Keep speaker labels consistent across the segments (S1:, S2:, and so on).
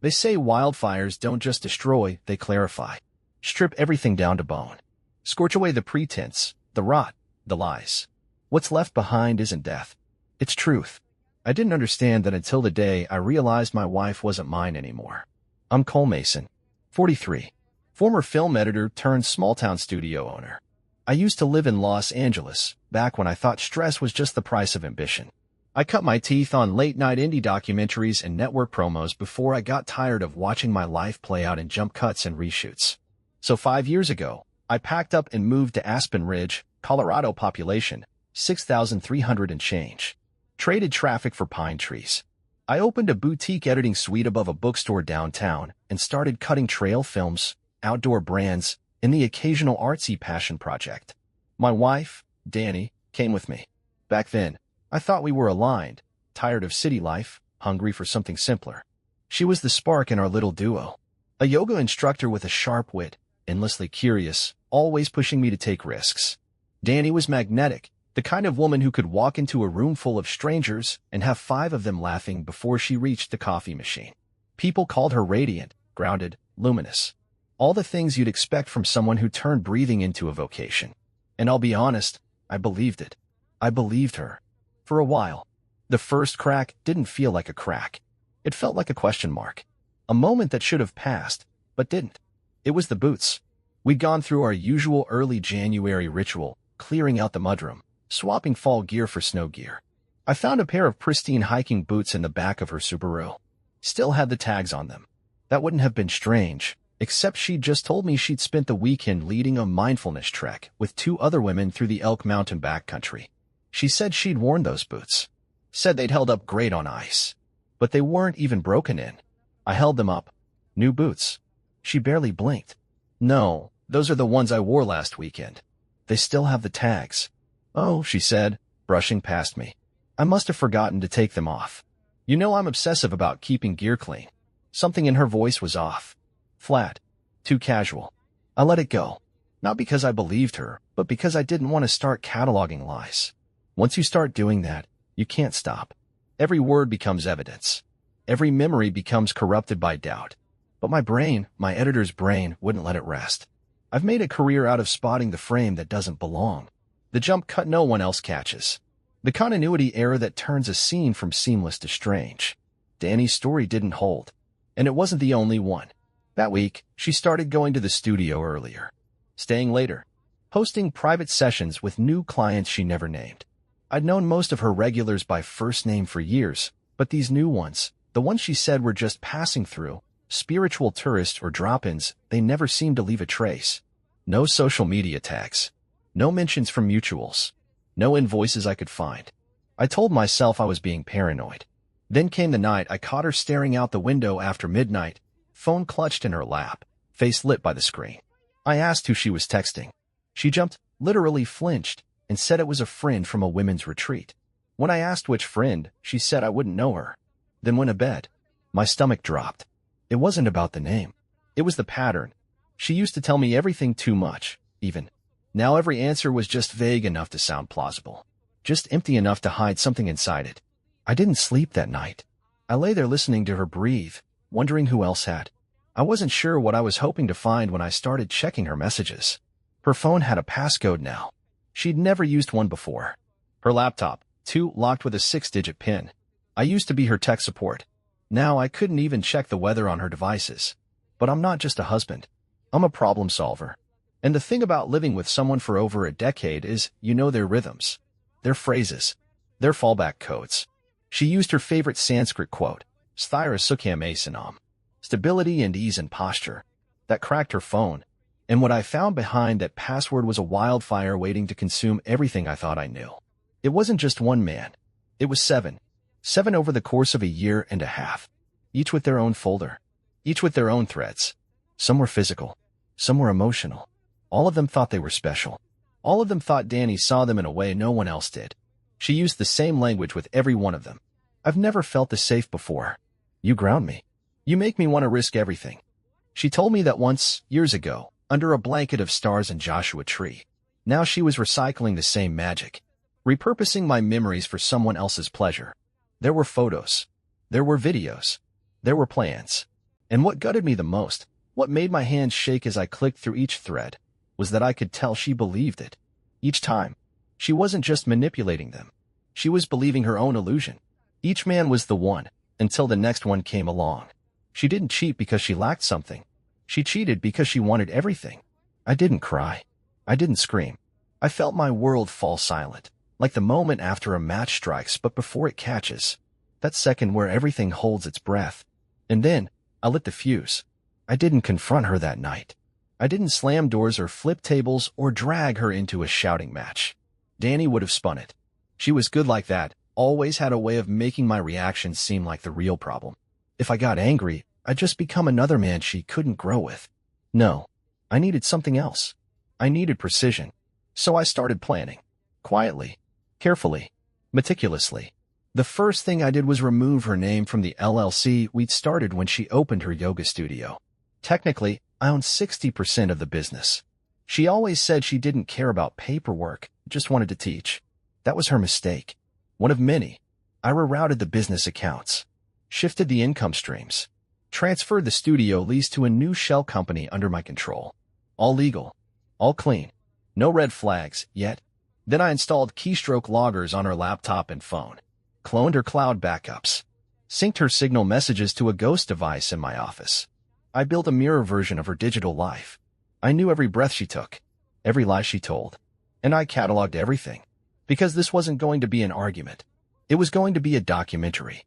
S1: They say wildfires don't just destroy, they clarify. Strip everything down to bone. Scorch away the pretense, the rot, the lies. What's left behind isn't death. It's truth. I didn't understand that until the day I realized my wife wasn't mine anymore. I'm Cole Mason, 43, former film editor turned small-town studio owner. I used to live in Los Angeles, back when I thought stress was just the price of ambition. I cut my teeth on late-night indie documentaries and network promos before I got tired of watching my life play out in jump cuts and reshoots. So 5 years ago, I packed up and moved to Aspen Ridge, Colorado, population 6,300 and change. Traded traffic for pine trees. I opened a boutique editing suite above a bookstore downtown and started cutting trail films, outdoor brands, and the occasional artsy passion project. My wife, Danny, came with me. Back then, I thought we were aligned, tired of city life, hungry for something simpler. She was the spark in our little duo. A yoga instructor with a sharp wit, endlessly curious, always pushing me to take risks. Danny was magnetic, the kind of woman who could walk into a room full of strangers and have 5 of them laughing before she reached the coffee machine. People called her radiant, grounded, luminous. All the things you'd expect from someone who turned breathing into a vocation. And I'll be honest, I believed it. I believed her. For a while. The first crack didn't feel like a crack. It felt like a question mark. A moment that should have passed, but didn't. It was the boots. We'd gone through our usual early January ritual, clearing out the mudroom, swapping fall gear for snow gear. I found a pair of pristine hiking boots in the back of her Subaru. Still had the tags on them. That wouldn't have been strange, except she'd just told me she'd spent the weekend leading a mindfulness trek with 2 other women through the Elk Mountain backcountry. She said she'd worn those boots. Said they'd held up great on ice. But they weren't even broken in. I held them up. New boots. She barely blinked. No, those are the ones I wore last weekend. They still have the tags. Oh, she said, brushing past me. I must have forgotten to take them off. You know I'm obsessive about keeping gear clean. Something in her voice was off. Flat. Too casual. I let it go. Not because I believed her, but because I didn't want to start cataloging lies. Once you start doing that, you can't stop. Every word becomes evidence. Every memory becomes corrupted by doubt. But my brain, my editor's brain, wouldn't let it rest. I've made a career out of spotting the frame that doesn't belong. The jump cut no one else catches. The continuity error that turns a scene from seamless to strange. Danny's story didn't hold. And it wasn't the only one. That week, she started going to the studio earlier. Staying later. Hosting private sessions with new clients she never named. I'd known most of her regulars by first name for years, but these new ones, the ones she said were just passing through, spiritual tourists or drop-ins, they never seemed to leave a trace. No social media tags. No mentions from mutuals. No invoices I could find. I told myself I was being paranoid. Then came the night I caught her staring out the window after midnight, phone clutched in her lap, face lit by the screen. I asked who she was texting. She jumped, literally flinched, and said it was a friend from a women's retreat. When I asked which friend, she said I wouldn't know her. Then went to bed. My stomach dropped. It wasn't about the name. It was the pattern. She used to tell me everything too much, even. Now every answer was just vague enough to sound plausible. Just empty enough to hide something inside it. I didn't sleep that night. I lay there listening to her breathe, wondering who else had. I wasn't sure what I was hoping to find when I started checking her messages. Her phone had a passcode now. She'd never used one before. Her laptop, too, locked with a 6-digit PIN. I used to be her tech support. Now I couldn't even check the weather on her devices. But I'm not just a husband. I'm a problem solver. And the thing about living with someone for over a decade is you know their rhythms, their phrases, their fallback codes. She used her favorite Sanskrit quote, Sthira Sukham Asanam, stability and ease in posture. That cracked her phone. And what I found behind that password was a wildfire waiting to consume everything I thought I knew. It wasn't just one man. It was 7. 7 over the course of a year and a half. Each with their own folder. Each with their own threads. Some were physical. Some were emotional. All of them thought they were special. All of them thought Danny saw them in a way no one else did. She used the same language with every one of them. I've never felt this safe before. You ground me. You make me want to risk everything. She told me that once, years ago, under a blanket of stars and Joshua Tree. Now she was recycling the same magic. Repurposing my memories for someone else's pleasure. There were photos. There were videos. There were plans. And what gutted me the most, what made my hands shake as I clicked through each thread, was that I could tell she believed it. Each time, she wasn't just manipulating them. She was believing her own illusion. Each man was the one, until the next one came along. She didn't cheat because she lacked something. She cheated because she wanted everything. I didn't cry. I didn't scream. I felt my world fall silent, like the moment after a match strikes but before it catches. That second where everything holds its breath. And then, I lit the fuse. I didn't confront her that night. I didn't slam doors or flip tables or drag her into a shouting match. Danny would have spun it. She was good like that, always had a way of making my reactions seem like the real problem. If I got angry, I'd just become another man she couldn't grow with. No, I needed something else. I needed precision. So I started planning. Quietly, carefully, meticulously. The first thing I did was remove her name from the LLC we'd started when she opened her yoga studio. Technically, I owned 60% of the business. She always said she didn't care about paperwork, just wanted to teach. That was her mistake. One of many. I rerouted the business accounts, shifted the income streams, transferred the studio lease to a new shell company under my control. All legal, all clean, no red flags yet. Then I installed keystroke loggers on her laptop and phone, cloned her cloud backups, synced her Signal messages to a ghost device in my office. I built a mirror version of her digital life. I knew every breath she took, every lie she told, and I cataloged everything. Because this wasn't going to be an argument. It was going to be a documentary.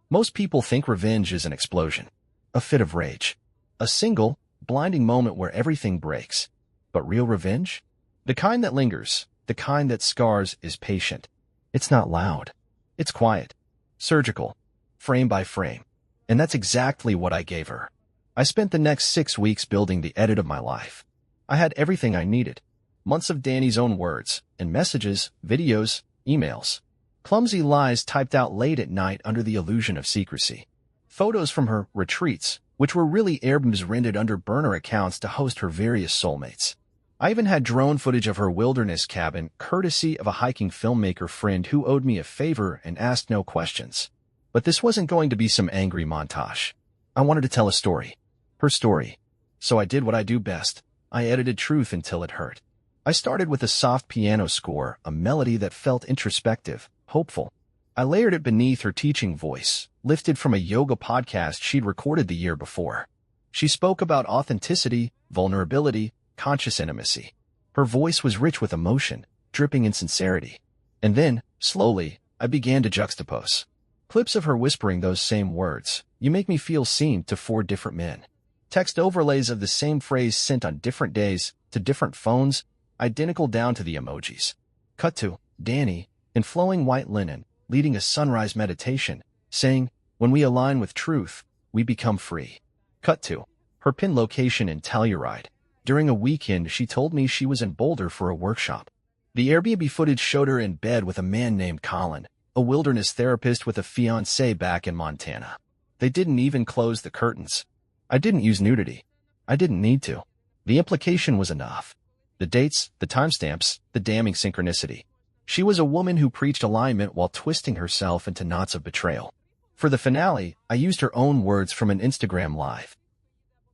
S1: Most people think revenge is an explosion, a fit of rage, a single, blinding moment where everything breaks. But real revenge? The kind that lingers, the kind that scars, is patient. It's not loud. It's quiet, surgical, frame by frame. And that's exactly what I gave her. I spent the next 6 weeks building the edit of my life. I had everything I needed. Months of Danny's own words and messages, videos, emails. Clumsy lies typed out late at night under the illusion of secrecy. Photos from her retreats, which were really albums rented under burner accounts to host her various soulmates. I even had drone footage of her wilderness cabin, courtesy of a hiking filmmaker friend who owed me a favor and asked no questions. But this wasn't going to be some angry montage. I wanted to tell a story. Her story. So I did what I do best. I edited truth until it hurt. I started with a soft piano score, a melody that felt introspective, hopeful. I layered it beneath her teaching voice, lifted from a yoga podcast she'd recorded the year before. She spoke about authenticity, vulnerability, conscious intimacy. Her voice was rich with emotion, dripping in sincerity. And then, slowly, I began to juxtapose clips of her whispering those same words. You make me feel seen to 4 different men. Text overlays of the same phrase sent on different days, to different phones, identical down to the emojis. Cut to Danny, in flowing white linen, leading a sunrise meditation, saying, when we align with truth, we become free. Cut to her pin location in Telluride. During a weekend, she told me she was in Boulder for a workshop. The Airbnb footage showed her in bed with a man named Colin, a wilderness therapist with a fiancé back in Montana. They didn't even close the curtains. I didn't use nudity. I didn't need to. The implication was enough. The dates, the timestamps, the damning synchronicity. She was a woman who preached alignment while twisting herself into knots of betrayal. For the finale, I used her own words from an Instagram live.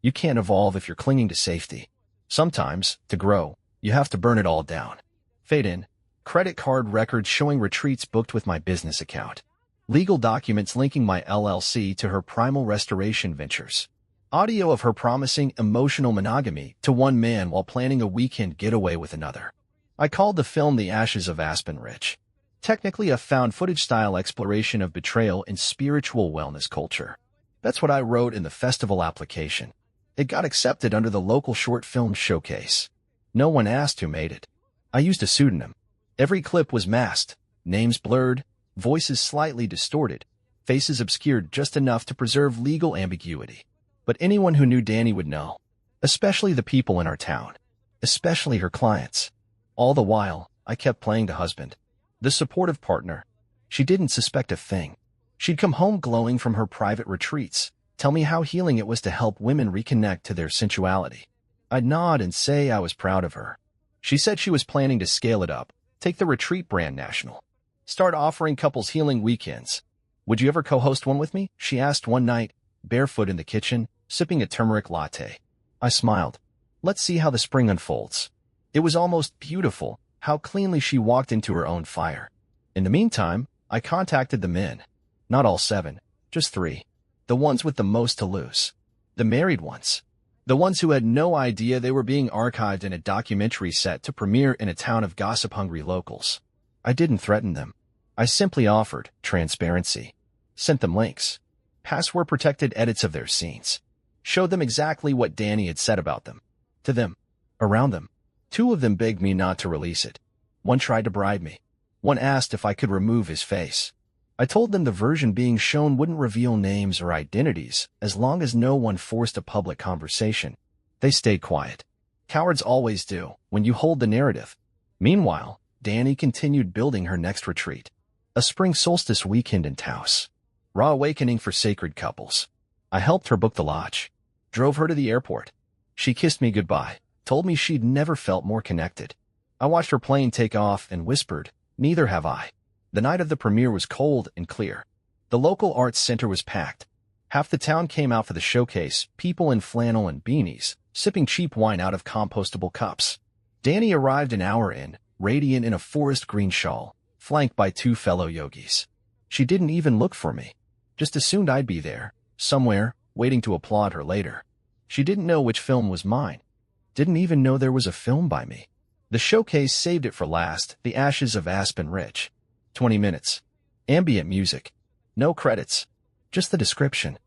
S1: You can't evolve if you're clinging to safety. Sometimes, to grow, you have to burn it all down. Fade in. Credit card records showing retreats booked with my business account. Legal documents linking my LLC to her primal restoration ventures. Audio of her promising emotional monogamy to one man while planning a weekend getaway with another. I called the film The Ashes of Aspen Ridge. Technically a found footage-style exploration of betrayal in spiritual wellness culture. That's what I wrote in the festival application. It got accepted under the local short film showcase. No one asked who made it. I used a pseudonym. Every clip was masked, names blurred, voices slightly distorted, faces obscured just enough to preserve legal ambiguity. But anyone who knew Danny would know, especially the people in our town, especially her clients. All the while, I kept playing the husband, the supportive partner. She didn't suspect a thing. She'd come home glowing from her private retreats, tell me how healing it was to help women reconnect to their sensuality. I'd nod and say I was proud of her. She said she was planning to scale it up, take the retreat brand national, start offering couples healing weekends. Would you ever co-host one with me? She asked one night, barefoot in the kitchen, sipping a turmeric latte. I smiled. Let's see how the spring unfolds. It was almost beautiful, how cleanly she walked into her own fire. In the meantime, I contacted the men. Not all 7, just 3. The ones with the most to lose. The married ones. The ones who had no idea they were being archived in a documentary set to premiere in a town of gossip-hungry locals. I didn't threaten them. I simply offered transparency. Sent them links. Password-protected edits of their scenes. Showed them exactly what Danny had said about them. To them. Around them. 2 of them begged me not to release it. One tried to bribe me. One asked if I could remove his face. I told them the version being shown wouldn't reveal names or identities as long as no one forced a public conversation. They stayed quiet. Cowards always do when you hold the narrative. Meanwhile, Danny continued building her next retreat. A spring solstice weekend in Taos. Raw awakening for sacred couples. I helped her book the lodge. Drove her to the airport. She kissed me goodbye, told me she'd never felt more connected. I watched her plane take off and whispered, "Neither have I." The night of the premiere was cold and clear. The local arts center was packed. Half the town came out for the showcase, people in flannel and beanies, sipping cheap wine out of compostable cups. Danny arrived an hour in, radiant in a forest green shawl, flanked by 2 fellow yogis. She didn't even look for me. Just assumed I'd be there, somewhere, waiting to applaud her later. She didn't know which film was mine. Didn't even know there was a film by me. The showcase saved it for last, The Ashes of Aspen Ridge. 20 minutes. Ambient music. No credits. Just the description.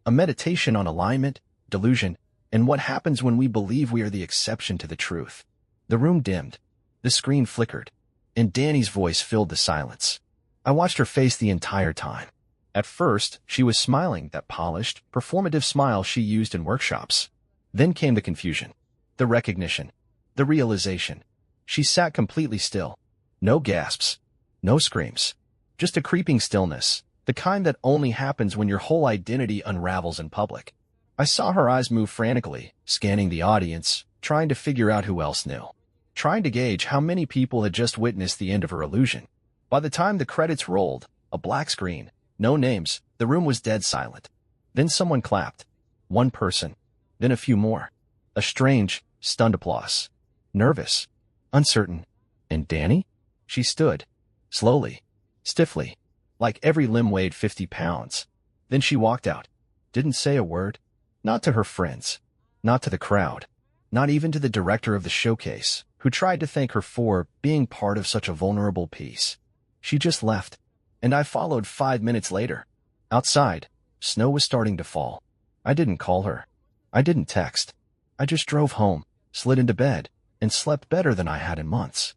S1: A meditation on alignment, delusion, and what happens when we believe we are the exception to the truth. The room dimmed. The screen flickered. And Danny's voice filled the silence. I watched her face the entire time. At first, she was smiling, that polished, performative smile she used in workshops. Then came the confusion. The recognition. The realization. She sat completely still. No gasps. No screams. Just a creeping stillness, the kind that only happens when your whole identity unravels in public. I saw her eyes move frantically, scanning the audience, trying to figure out who else knew. Trying to gauge how many people had just witnessed the end of her illusion. By the time the credits rolled, a black screen, no names, the room was dead silent. Then someone clapped. One person. Then a few more. A strange, stunned applause. Nervous. Uncertain. And Danny? She stood. Slowly. Stiffly. Like every limb weighed 50 pounds. Then she walked out. Didn't say a word. Not to her friends. Not to the crowd. Not even to the director of the showcase, who tried to thank her for being part of such a vulnerable piece. She just left. And I followed 5 minutes later. Outside, snow was starting to fall. I didn't call her. I didn't text. I just drove home, slid into bed, and slept better than I had in months.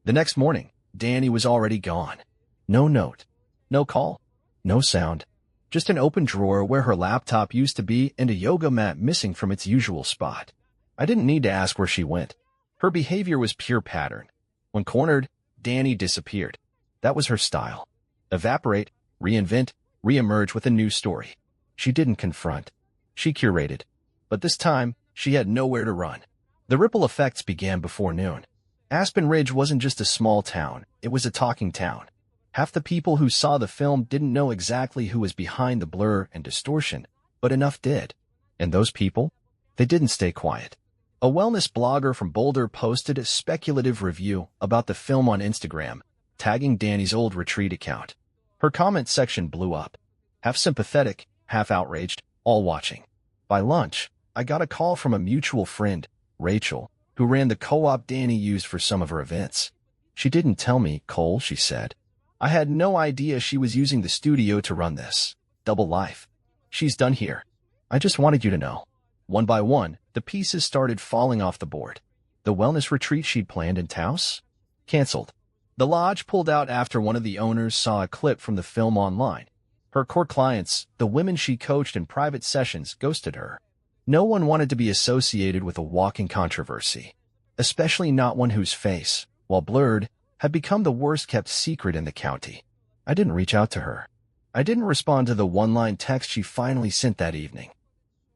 S1: The next morning, Danny was already gone. No note. No call. No sound. Just an open drawer where her laptop used to be and a yoga mat missing from its usual spot. I didn't need to ask where she went. Her behavior was pure pattern. When cornered, Danny disappeared. That was her style. Evaporate, reinvent, reemerge with a new story. She didn't confront. She curated. But this time, she had nowhere to run. The ripple effects began before noon. Aspen Ridge wasn't just a small town, it was a talking town. Half the people who saw the film didn't know exactly who was behind the blur and distortion, but enough did. And those people? They didn't stay quiet. A wellness blogger from Boulder posted a speculative review about the film on Instagram, tagging Danny's old retreat account. Her comment section blew up. Half sympathetic, half outraged, all watching. By lunch, I got a call from a mutual friend, Rachel, who ran the co-op Danny used for some of her events. She didn't tell me, Cole, she said. I had no idea she was using the studio to run this. Double life. She's done here. I just wanted you to know. One by one, the pieces started falling off the board. The wellness retreat she'd planned in Taos? Canceled. The lodge pulled out after one of the owners saw a clip from the film online. Her core clients, the women she coached in private sessions, ghosted her. No one wanted to be associated with a walking controversy, especially not one whose face, while blurred, had become the worst-kept secret in the county. I didn't reach out to her. I didn't respond to the one-line text she finally sent that evening.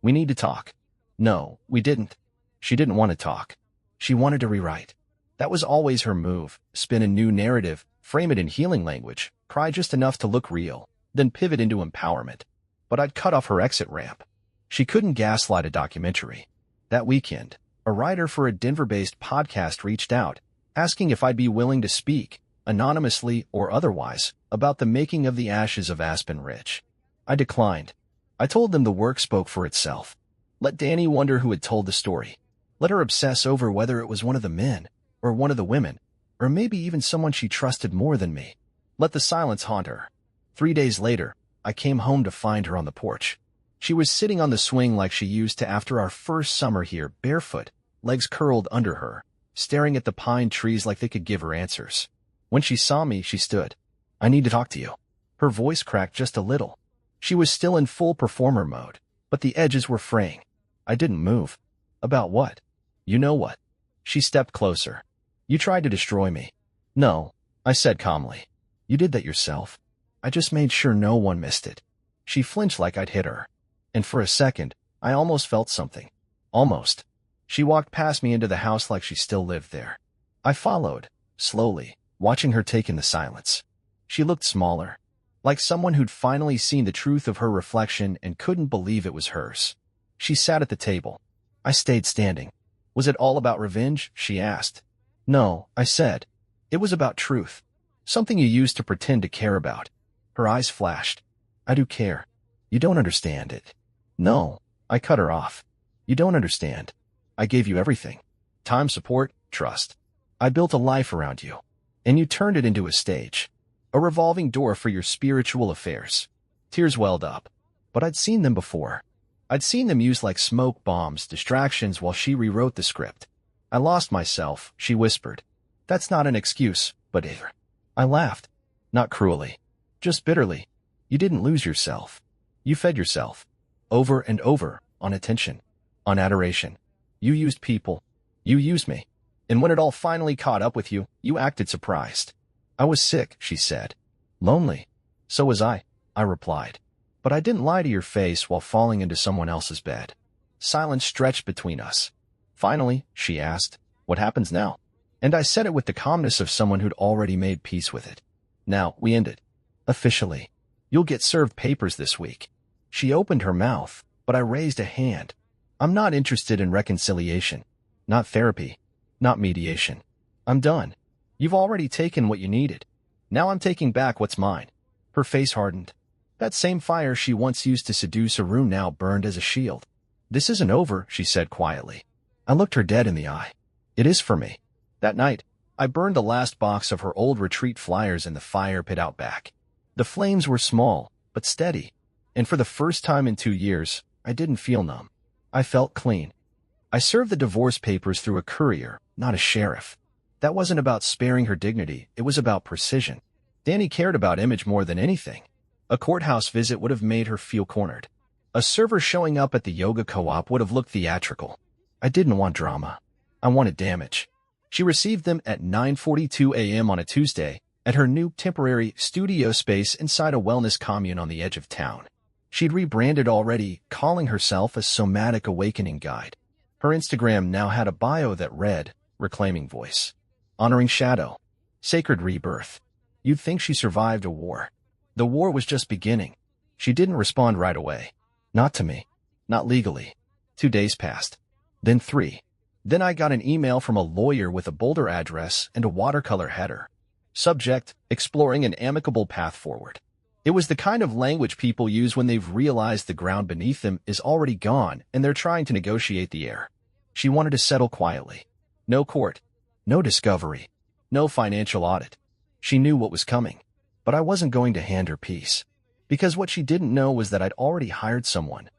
S1: We need to talk. No, we didn't. She didn't want to talk. She wanted to rewrite. That was always her move, spin a new narrative, frame it in healing language, cry just enough to look real, then pivot into empowerment. But I'd cut off her exit ramp. She couldn't gaslight a documentary. That weekend, a writer for a Denver-based podcast reached out, asking if I'd be willing to speak, anonymously or otherwise, about the making of The Ashes of Aspen Ridge. I declined. I told them the work spoke for itself. Let Dani wonder who had told the story. Let her obsess over whether it was one of the men, or one of the women, or maybe even someone she trusted more than me. Let the silence haunt her. 3 days later, I came home to find her on the porch. She was sitting on the swing like she used to after our first summer here, barefoot, legs curled under her, staring at the pine trees like they could give her answers. When she saw me, she stood. "I need to talk to you." Her voice cracked just a little. She was still in full performer mode, but the edges were fraying. I didn't move. "About what?" "You know what." She stepped closer. "You tried to destroy me." "No," I said calmly. "You did that yourself. I just made sure no one missed it." She flinched like I'd hit her. And for a second, I almost felt something. Almost. She walked past me into the house like she still lived there. I followed, slowly, watching her take in the silence. She looked smaller, like someone who'd finally seen the truth of her reflection and couldn't believe it was hers. She sat at the table. I stayed standing. "Was it all about revenge?" she asked. "No," I said. "It was about truth. Something you used to pretend to care about." Her eyes flashed. "I do care. You don't understand it." "No," I cut her off. "You don't understand. I gave you everything. Time, support, trust. I built a life around you. And you turned it into a stage. A revolving door for your spiritual affairs." Tears welled up. But I'd seen them before. I'd seen them used like smoke bombs, distractions while she rewrote the script. "I lost myself," she whispered. "That's not an excuse, but it." I laughed. Not cruelly. Just bitterly. "You didn't lose yourself. You fed yourself. Over and over, on attention. On adoration. You used people. You used me. And when it all finally caught up with you, you acted surprised." "I was sick," she said. "Lonely." "So was I," I replied. "But I didn't lie to your face while falling into someone else's bed." Silence stretched between us. Finally, she asked, "What happens now?" And I said it with the calmness of someone who'd already made peace with it. "Now, we end it. Officially. You'll get served papers this week." She opened her mouth, but I raised a hand. "I'm not interested in reconciliation. Not therapy. Not mediation. I'm done. You've already taken what you needed. Now I'm taking back what's mine." Her face hardened. That same fire she once used to seduce Arun now burned as a shield. "This isn't over," she said quietly. I looked her dead in the eye. "It is for me." That night, I burned the last box of her old retreat flyers in the fire pit out back. The flames were small, but steady. And for the first time in 2 years, I didn't feel numb. I felt clean. I served the divorce papers through a courier, not a sheriff. That wasn't about sparing her dignity, it was about precision. Dani cared about image more than anything. A courthouse visit would have made her feel cornered. A server showing up at the yoga co-op would have looked theatrical. I didn't want drama. I wanted damage. She received them at 9:42 a.m. on a Tuesday at her new temporary studio space inside a wellness commune on the edge of town. She'd rebranded already, calling herself a Somatic Awakening Guide. Her Instagram now had a bio that read, "Reclaiming Voice. Honoring Shadow. Sacred Rebirth." You'd think she survived a war. The war was just beginning. She didn't respond right away. Not to me. Not legally. 2 days passed. Then 3. Then I got an email from a lawyer with a Boulder address and a watercolor header. Subject, exploring an amicable path forward. It was the kind of language people use when they've realized the ground beneath them is already gone and they're trying to negotiate the air. She wanted to settle quietly. No court. No discovery. No financial audit. She knew what was coming. But I wasn't going to hand her peace. Because what she didn't know was that I'd already hired someone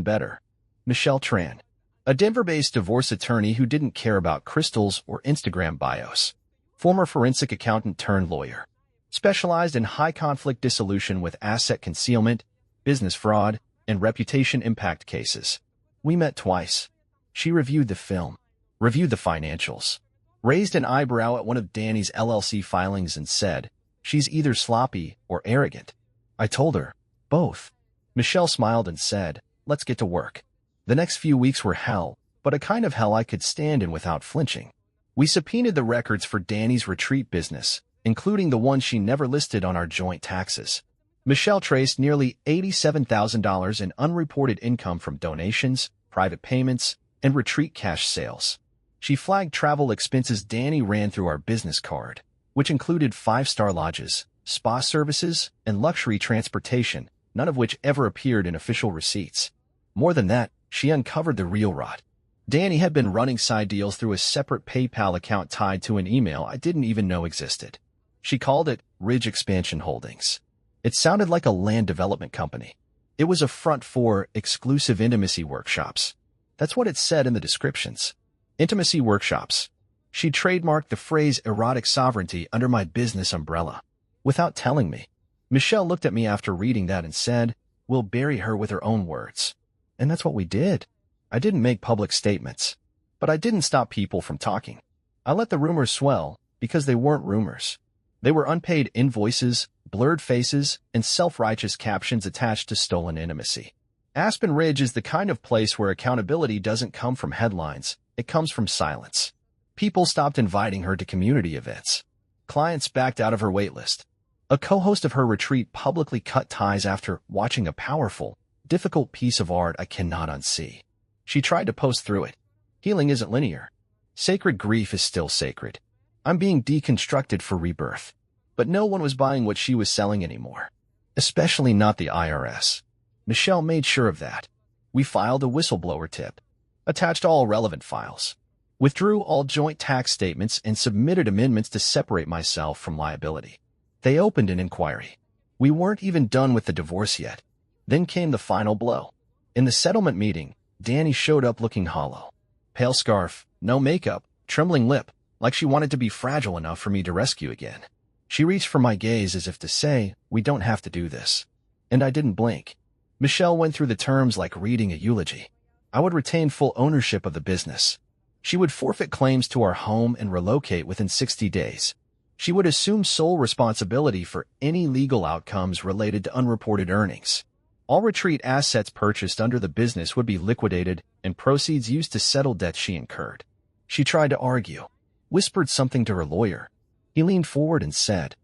S1: better. Michelle Tran. A Denver-based divorce attorney who didn't care about crystals or Instagram bios. Former forensic accountant turned lawyer. Specialized in high-conflict dissolution with asset concealment, business fraud, and reputation impact cases. We met twice. She reviewed the film, reviewed the financials, raised an eyebrow at one of Dani's LLC filings and said, "She's either sloppy or arrogant." I told her, "Both." Michelle smiled and said, "Let's get to work." The next few weeks were hell, but a kind of hell I could stand in without flinching. We subpoenaed the records for Dani's retreat business, including the ones she never listed on our joint taxes. Michelle traced nearly $87,000 in unreported income from donations, private payments, and retreat cash sales. She flagged travel expenses Danny ran through our business card, which included 5-star lodges, spa services, and luxury transportation, none of which ever appeared in official receipts. More than that, she uncovered the real rot. Danny had been running side deals through a separate PayPal account tied to an email I didn't even know existed. She called it Ridge Expansion Holdings. It sounded like a land development company. It was a front for exclusive intimacy workshops. That's what it said in the descriptions. Intimacy workshops. She trademarked the phrase erotic sovereignty under my business umbrella. Without telling me. Michelle looked at me after reading that and said, "We'll bury her with her own words." And that's what we did. I didn't make public statements. But I didn't stop people from talking. I let the rumors swell because they weren't rumors. They were unpaid invoices, blurred faces, and self-righteous captions attached to stolen intimacy. Aspen Ridge is the kind of place where accountability doesn't come from headlines, it comes from silence. People stopped inviting her to community events. Clients backed out of her waitlist. A co-host of her retreat publicly cut ties after watching a powerful, difficult piece of art I cannot unsee. She tried to post through it. Healing isn't linear. Sacred grief is still sacred. I'm being deconstructed for rebirth. But no one was buying what she was selling anymore. Especially not the IRS. Michelle made sure of that. We filed a whistleblower tip. Attached all relevant files. Withdrew all joint tax statements and submitted amendments to separate myself from liability. They opened an inquiry. We weren't even done with the divorce yet. Then came the final blow. In the settlement meeting, Danny showed up looking hollow. Pale scarf, no makeup, trembling lip, like she wanted to be fragile enough for me to rescue again. She reached for my gaze as if to say, "We don't have to do this." And I didn't blink. Michelle went through the terms like reading a eulogy. I would retain full ownership of the business. She would forfeit claims to our home and relocate within 60 days. She would assume sole responsibility for any legal outcomes related to unreported earnings. All retreat assets purchased under the business would be liquidated and proceeds used to settle debts she incurred. She tried to argue, whispered something to her lawyer. He leaned forward and said,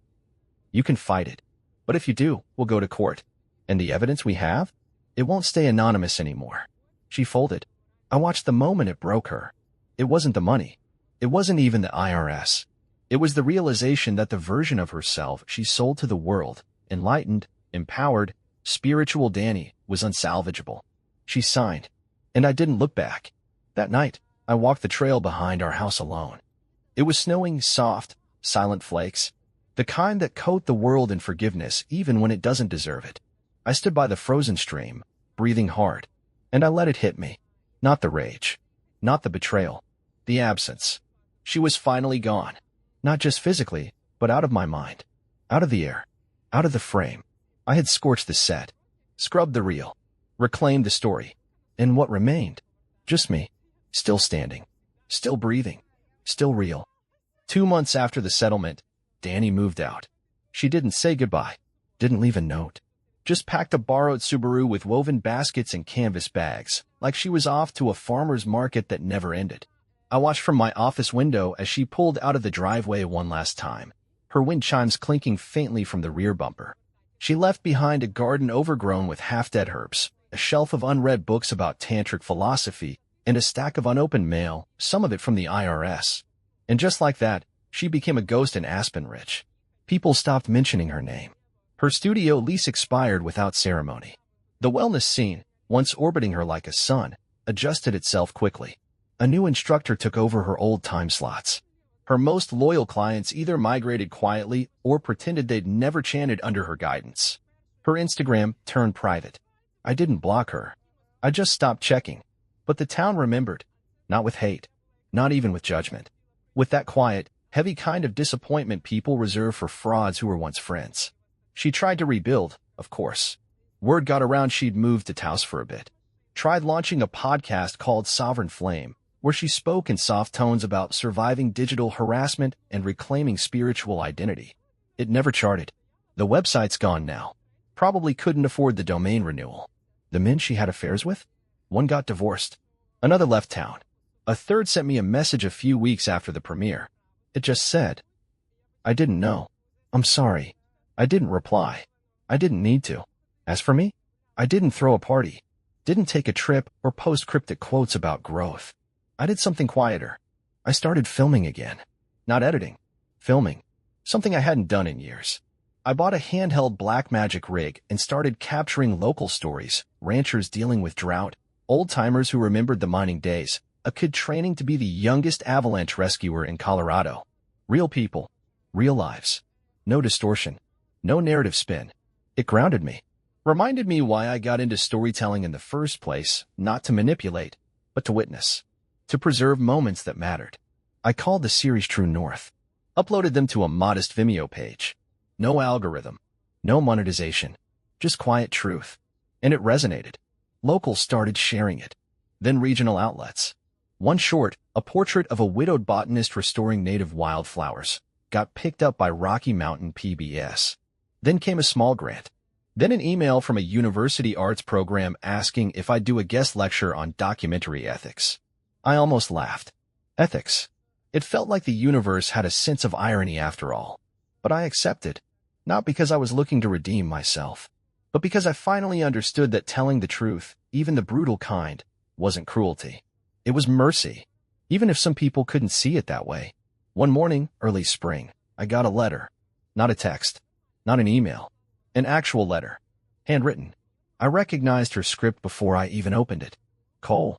S1: "You can fight it, but if you do, we'll go to court. And the evidence we have? It won't stay anonymous anymore." She folded. I watched the moment it broke her. It wasn't the money. It wasn't even the IRS. It was the realization that the version of herself she sold to the world, enlightened, empowered, spiritual Danny, was unsalvageable. She signed, and I didn't look back. That night, I walked the trail behind our house alone. It was snowing soft, silent flakes, the kind that coat the world in forgiveness even when it doesn't deserve it. I stood by the frozen stream, breathing hard, and I let it hit me. Not the rage, not the betrayal, the absence. She was finally gone, not just physically, but out of my mind, out of the air, out of the frame. I had scorched the set, scrubbed the reel, reclaimed the story, and what remained? Just me, still standing, still breathing, still real. 2 months after the settlement, Danny moved out. She didn't say goodbye, didn't leave a note. Just packed a borrowed Subaru with woven baskets and canvas bags, like she was off to a farmer's market that never ended. I watched from my office window as she pulled out of the driveway one last time, her wind chimes clinking faintly from the rear bumper. She left behind a garden overgrown with half-dead herbs, a shelf of unread books about tantric philosophy, and a stack of unopened mail, some of it from the IRS. And just like that, she became a ghost in Aspen Ridge. People stopped mentioning her name. Her studio lease expired without ceremony. The wellness scene, once orbiting her like a sun, adjusted itself quickly. A new instructor took over her old time slots. Her most loyal clients either migrated quietly or pretended they'd never chanted under her guidance. Her Instagram turned private. I didn't block her. I just stopped checking. But the town remembered. Not with hate. Not even with judgment. With that quiet, heavy kind of disappointment people reserve for frauds who were once friends. She tried to rebuild, of course. Word got around she'd moved to Taos for a bit. Tried launching a podcast called Sovereign Flame, where she spoke in soft tones about surviving digital harassment and reclaiming spiritual identity. It never charted. The website's gone now. Probably couldn't afford the domain renewal. The men she had affairs with? One got divorced. Another left town. A third sent me a message a few weeks after the premiere. It just said, "I didn't know. I'm sorry." I didn't reply. I didn't need to. As for me, I didn't throw a party, didn't take a trip or post cryptic quotes about growth. I did something quieter. I started filming again. Not editing. Filming. Something I hadn't done in years. I bought a handheld Blackmagic rig and started capturing local stories, ranchers dealing with drought, old-timers who remembered the mining days, a kid training to be the youngest avalanche rescuer in Colorado. Real people. Real lives. No distortion. No narrative spin. It grounded me. Reminded me why I got into storytelling in the first place, not to manipulate, but to witness. To preserve moments that mattered. I called the series True North. Uploaded them to a modest Vimeo page. No algorithm. No monetization. Just quiet truth. And it resonated. Locals started sharing it. Then regional outlets. One short, a portrait of a widowed botanist restoring native wildflowers, got picked up by Rocky Mountain PBS. Then came a small grant. Then an email from a university arts program asking if I'd do a guest lecture on documentary ethics. I almost laughed. Ethics. It felt like the universe had a sense of irony after all. But I accepted. Not because I was looking to redeem myself, but because I finally understood that telling the truth, even the brutal kind, wasn't cruelty. It was mercy, even if some people couldn't see it that way. One morning, early spring, I got a letter. Not a text. Not an email. An actual letter. Handwritten. I recognized her script before I even opened it. Cole.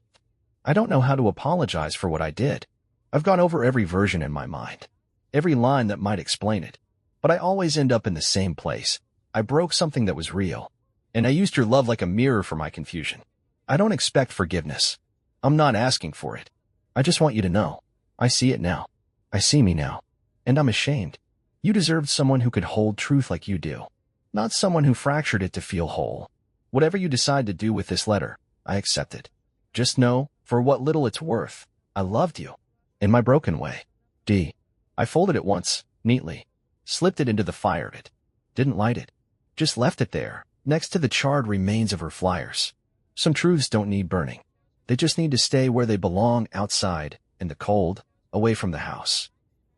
S1: I don't know how to apologize for what I did. I've gone over every version in my mind. Every line that might explain it. But I always end up in the same place. I broke something that was real. And I used your love like a mirror for my confusion. I don't expect forgiveness. I'm not asking for it. I just want you to know. I see it now. I see me now. And I'm ashamed. You deserved someone who could hold truth like you do. Not someone who fractured it to feel whole. Whatever you decide to do with this letter, I accept it. Just know, for what little it's worth, I loved you. In my broken way. D. I folded it once, neatly. Slipped it into the fire pit. Didn't light it. Just left it there, next to the charred remains of her flyers. Some truths don't need burning. They just need to stay where they belong, outside, in the cold, away from the house.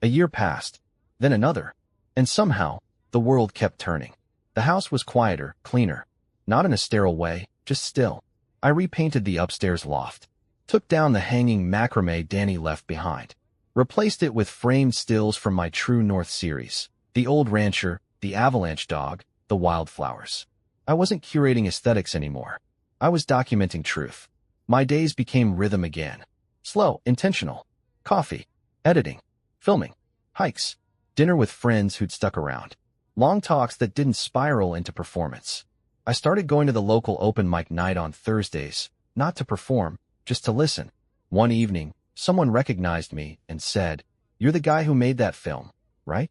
S1: A year passed, then another, and somehow, the world kept turning. The house was quieter, cleaner. Not in a sterile way, just still. I repainted the upstairs loft. Took down the hanging macrame Danny left behind. Replaced it with framed stills from my True North series. The old rancher, the avalanche dog, the wildflowers. I wasn't curating aesthetics anymore. I was documenting truth. My days became rhythm again. Slow, intentional. Coffee, editing, filming, hikes, dinner with friends who'd stuck around. Long talks that didn't spiral into performance. I started going to the local open mic night on Thursdays, not to perform, just to listen. One evening, someone recognized me and said, "You're the guy who made that film, right?"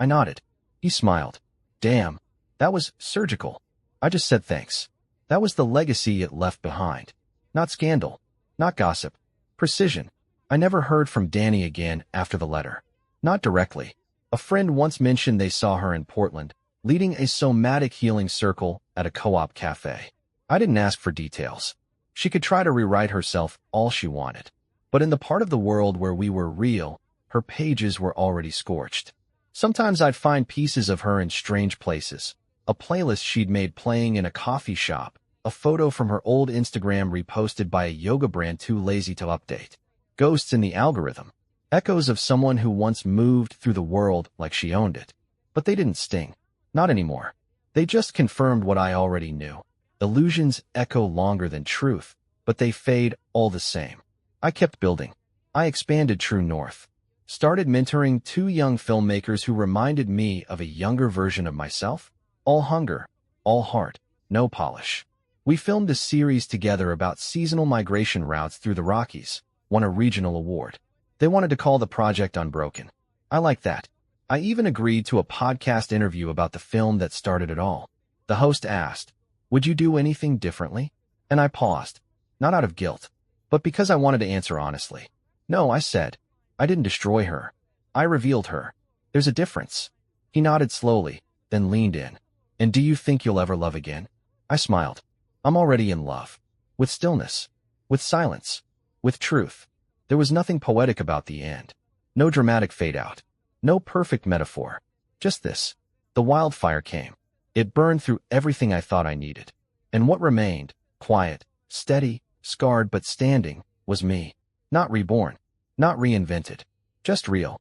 S1: I nodded. He smiled. Damn, that was surgical. I just said thanks. That was the legacy it left behind. Not scandal. Not gossip. Precision. I never heard from Danny again after the letter. Not directly. A friend once mentioned they saw her in Portland, leading a somatic healing circle at a co-op cafe. I didn't ask for details. She could try to rewrite herself all she wanted. But in the part of the world where we were real, her pages were already scorched. Sometimes I'd find pieces of her in strange places. A playlist she'd made playing in a coffee shop. A photo from her old Instagram reposted by a yoga brand too lazy to update. Ghosts in the algorithm. Echoes of someone who once moved through the world like she owned it. But they didn't sting. Not anymore. They just confirmed what I already knew. Illusions echo longer than truth, but they fade all the same. I kept building. I expanded True North. Started mentoring 2 young filmmakers who reminded me of a younger version of myself. All hunger, all heart, no polish. We filmed a series together about seasonal migration routes through the Rockies, won a regional award. They wanted to call the project Unbroken. I like that. I even agreed to a podcast interview about the film that started it all. The host asked, "Would you do anything differently?" And I paused, not out of guilt, but because I wanted to answer honestly. No, I said. I didn't destroy her. I revealed her. There's a difference. He nodded slowly, then leaned in. And do you think you'll ever love again? I smiled. I'm already in love. With stillness. With silence. With truth. There was nothing poetic about the end. No dramatic fade out. No perfect metaphor. Just this. The wildfire came. It burned through everything I thought I needed. And what remained, quiet, steady, scarred but standing, was me. Not reborn. Not reinvented. Just real.